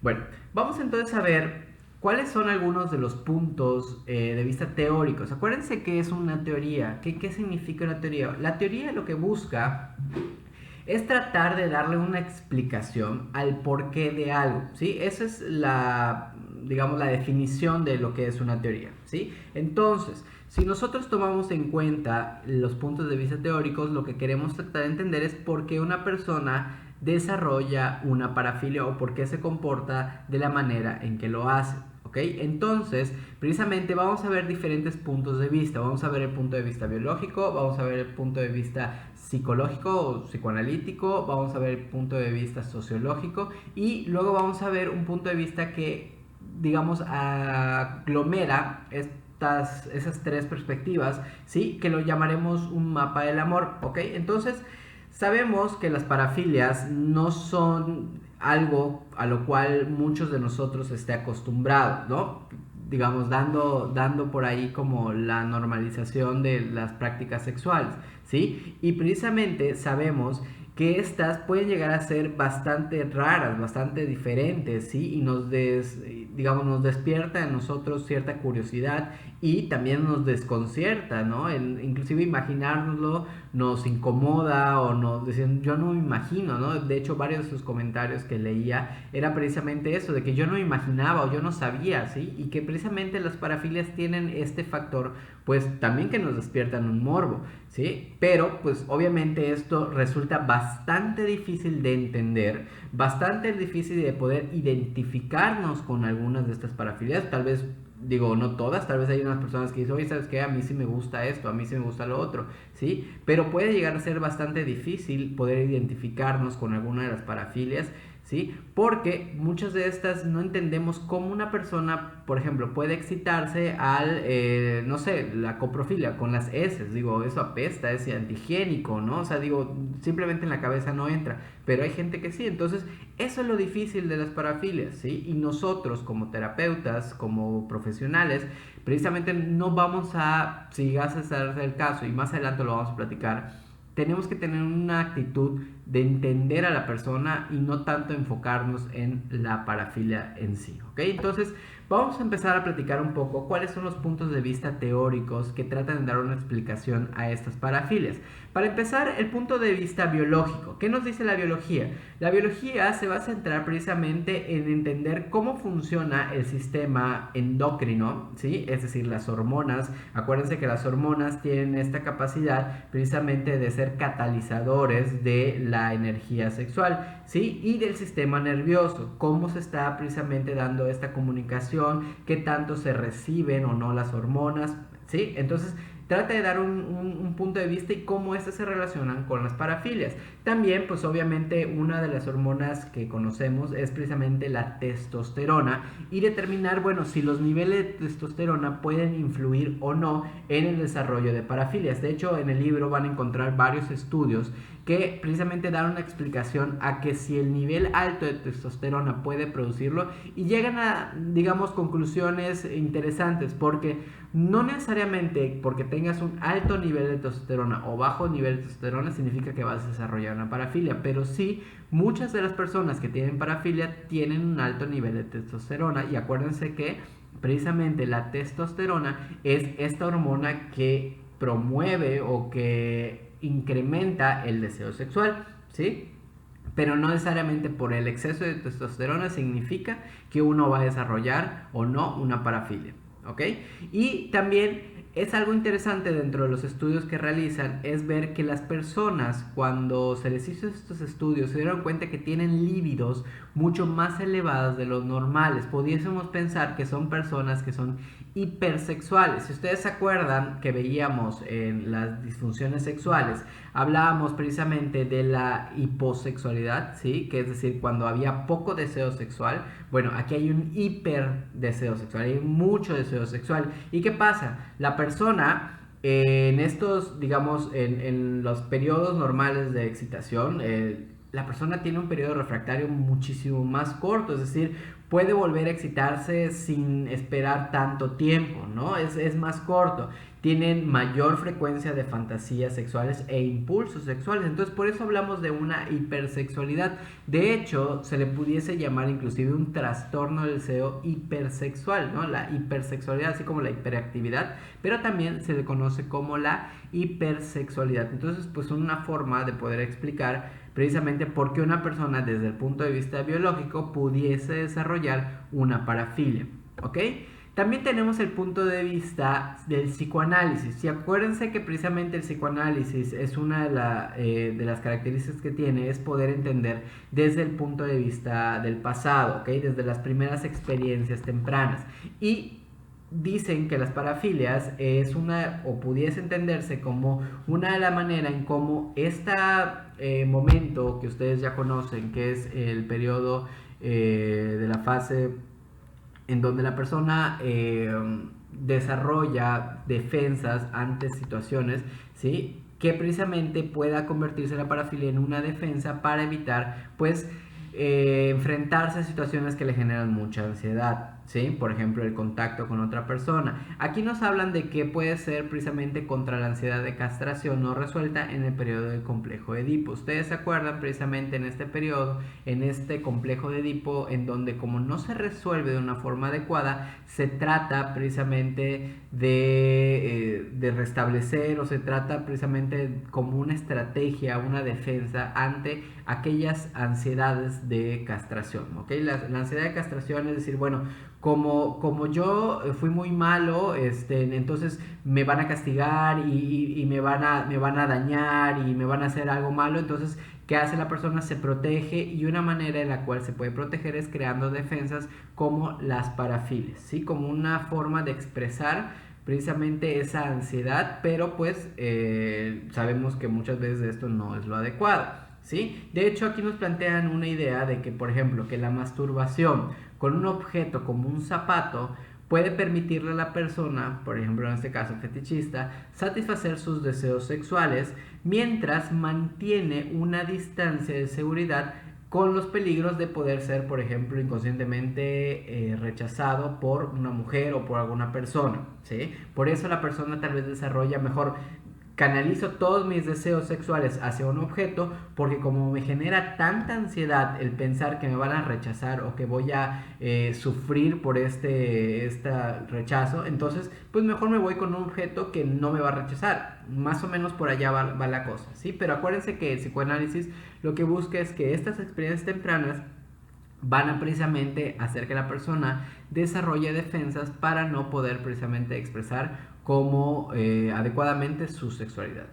Bueno, vamos entonces a ver cuáles son algunos de los puntos de vista teóricos. Acuérdense que es una teoría. ¿Qué significa una teoría? La teoría lo que busca es tratar de darle una explicación al porqué de algo, ¿sí? Esa es la, digamos, la definición de lo que es una teoría, ¿sí? Entonces, si nosotros tomamos en cuenta los puntos de vista teóricos, lo que queremos tratar de entender es por qué una persona desarrolla una parafilia o por qué se comporta de la manera en que lo hace. ¿Ok? Entonces, precisamente vamos a ver diferentes puntos de vista. Vamos a ver el punto de vista biológico, vamos a ver el punto de vista psicológico o psicoanalítico, vamos a ver el punto de vista sociológico y luego vamos a ver un punto de vista que, digamos, aglomera esas tres perspectivas, ¿sí? Que lo llamaremos un mapa del amor, ¿ok? Entonces, sabemos que las parafilias no son algo a lo cual muchos de nosotros esté acostumbrados, ¿no? Digamos, dando por ahí como la normalización de las prácticas sexuales, ¿sí? Y precisamente sabemos que estas pueden llegar a ser bastante raras, bastante diferentes, ¿sí? Y digamos, nos despierta en nosotros cierta curiosidad y también nos desconcierta, ¿no? Inclusive imaginárnoslo nos incomoda o nos dicen, yo no me imagino, ¿no? De hecho, varios de sus comentarios que leía era precisamente eso, de que yo no me imaginaba o yo no sabía, ¿sí? Y que precisamente las parafilias tienen este factor, pues también que nos despiertan un morbo, ¿sí? Pero, pues obviamente esto resulta bastante difícil de entender, bastante difícil de poder identificarnos con algunas de estas parafilias, tal vez digo, no todas, tal vez hay unas personas que dicen, oye, ¿sabes qué? A mí sí me gusta esto, a mí sí me gusta lo otro, ¿sí? Pero puede llegar a ser bastante difícil poder identificarnos con alguna de las parafilias, ¿sí? Porque muchas de estas no entendemos cómo una persona, por ejemplo, puede excitarse no sé, la coprofilia con las heces, digo, eso apesta, es antihigiénico, ¿no? O sea, digo, simplemente en la cabeza no entra, pero hay gente que sí, entonces eso es lo difícil de las parafilias, ¿sí? Y nosotros como terapeutas, como profesionales, precisamente no vamos a, si llegas a ser el caso, y más adelante lo vamos a platicar, tenemos que tener una actitud de entender a la persona y no tanto enfocarnos en la parafilia en sí, ¿ok? Entonces, vamos a empezar a platicar un poco cuáles son los puntos de vista teóricos que tratan de dar una explicación a estas parafilias. Para empezar, el punto de vista biológico. ¿Qué nos dice la biología? La biología se va a centrar precisamente en entender cómo funciona el sistema endocrino, ¿sí? Es decir, las hormonas. Acuérdense que las hormonas tienen esta capacidad precisamente de ser catalizadores de la energía sexual, ¿sí? Y del sistema nervioso. Cómo se está precisamente dando esta comunicación, qué tanto se reciben o no las hormonas, ¿sí? Entonces, trata de dar un punto de vista y cómo estas se relacionan con las parafilias. También, pues obviamente, una de las hormonas que conocemos es precisamente la testosterona y determinar, bueno, si los niveles de testosterona pueden influir o no en el desarrollo de parafilias. De hecho, en el libro van a encontrar varios estudios que precisamente dan una explicación a que si el nivel alto de testosterona puede producirlo y llegan a, digamos, conclusiones interesantes porque no necesariamente porque tengas un alto nivel de testosterona o bajo nivel de testosterona significa que vas a desarrollar una parafilia, pero sí muchas de las personas que tienen parafilia tienen un alto nivel de testosterona y acuérdense que precisamente la testosterona es esta hormona que promueve o que incrementa el deseo sexual, ¿sí? Pero no necesariamente por el exceso de testosterona significa que uno va a desarrollar o no una parafilia, ¿ok? Y también es algo interesante dentro de los estudios que realizan es ver que las personas cuando se les hizo estos estudios se dieron cuenta que tienen líbidos mucho más elevadas de los normales. Pudiésemos pensar que son personas que son hipersexuales. Si ustedes se acuerdan que veíamos en las disfunciones sexuales, hablábamos precisamente de la hiposexualidad, ¿sí? Que es decir, cuando había poco deseo sexual. Bueno, aquí hay un hiper deseo sexual, hay mucho deseo sexual. ¿Y qué pasa? La persona en estos, digamos, en los periodos normales de excitación, la persona tiene un periodo refractario muchísimo más corto, es decir, puede volver a excitarse sin esperar tanto tiempo, ¿no? Es más corto. tienen mayor frecuencia de fantasías sexuales e impulsos sexuales. Entonces, por eso hablamos de una hipersexualidad. De hecho, se le pudiese llamar inclusive un trastorno del deseo hipersexual, ¿no? La hipersexualidad, así como la hiperactividad, pero también se le conoce como la hipersexualidad. Entonces, pues una forma de poder explicar precisamente por qué una persona desde el punto de vista biológico pudiese desarrollar una parafilia, ¿ok? También tenemos el punto de vista del psicoanálisis. Y acuérdense que precisamente el psicoanálisis es una de las características que tiene, es poder entender desde el punto de vista del pasado, ¿ok? Desde las primeras experiencias tempranas. Y dicen que las parafilias es una, o pudiese entenderse como una de las maneras en cómo este momento que ustedes ya conocen, que es el periodo de la fase en donde la persona desarrolla defensas ante situaciones, ¿sí? Que precisamente pueda convertirse la parafilia en una defensa para evitar, pues, enfrentarse a situaciones que le generan mucha ansiedad, ¿sí? Por ejemplo, el contacto con otra persona. Aquí nos hablan de que puede ser precisamente contra la ansiedad de castración no resuelta en el periodo del complejo de Edipo. Ustedes se acuerdan precisamente en este periodo, en este complejo de Edipo, en donde como no se resuelve de una forma adecuada, se trata precisamente de restablecer, o se trata precisamente como una estrategia, una defensa ante aquellas ansiedades de castración, ¿ok? La ansiedad de castración es decir, bueno, como yo fui muy malo, entonces me van a castigar y me van a dañar y me van a hacer algo malo. Entonces, ¿qué hace la persona? Se protege, y una manera en la cual se puede proteger es creando defensas como las parafilias, ¿sí? Como una forma de expresar precisamente esa ansiedad, pero pues sabemos que muchas veces esto no es lo adecuado, ¿sí? De hecho, aquí nos plantean una idea de que, por ejemplo, que la masturbación con un objeto como un zapato puede permitirle a la persona, por ejemplo en este caso fetichista, satisfacer sus deseos sexuales mientras mantiene una distancia de seguridad con los peligros de poder ser, por ejemplo, inconscientemente rechazado por una mujer o por alguna persona, ¿sí? Por eso la persona tal vez desarrolla mejor, canalizo todos mis deseos sexuales hacia un objeto, porque como me genera tanta ansiedad el pensar que me van a rechazar o que voy a sufrir por este rechazo, entonces pues mejor me voy con un objeto que no me va a rechazar. Más o menos por allá va la cosa, ¿sí? Pero acuérdense que el psicoanálisis lo que busca es que estas experiencias tempranas van a precisamente hacer que la persona desarrolle defensas para no poder precisamente expresar como adecuadamente su sexualidad.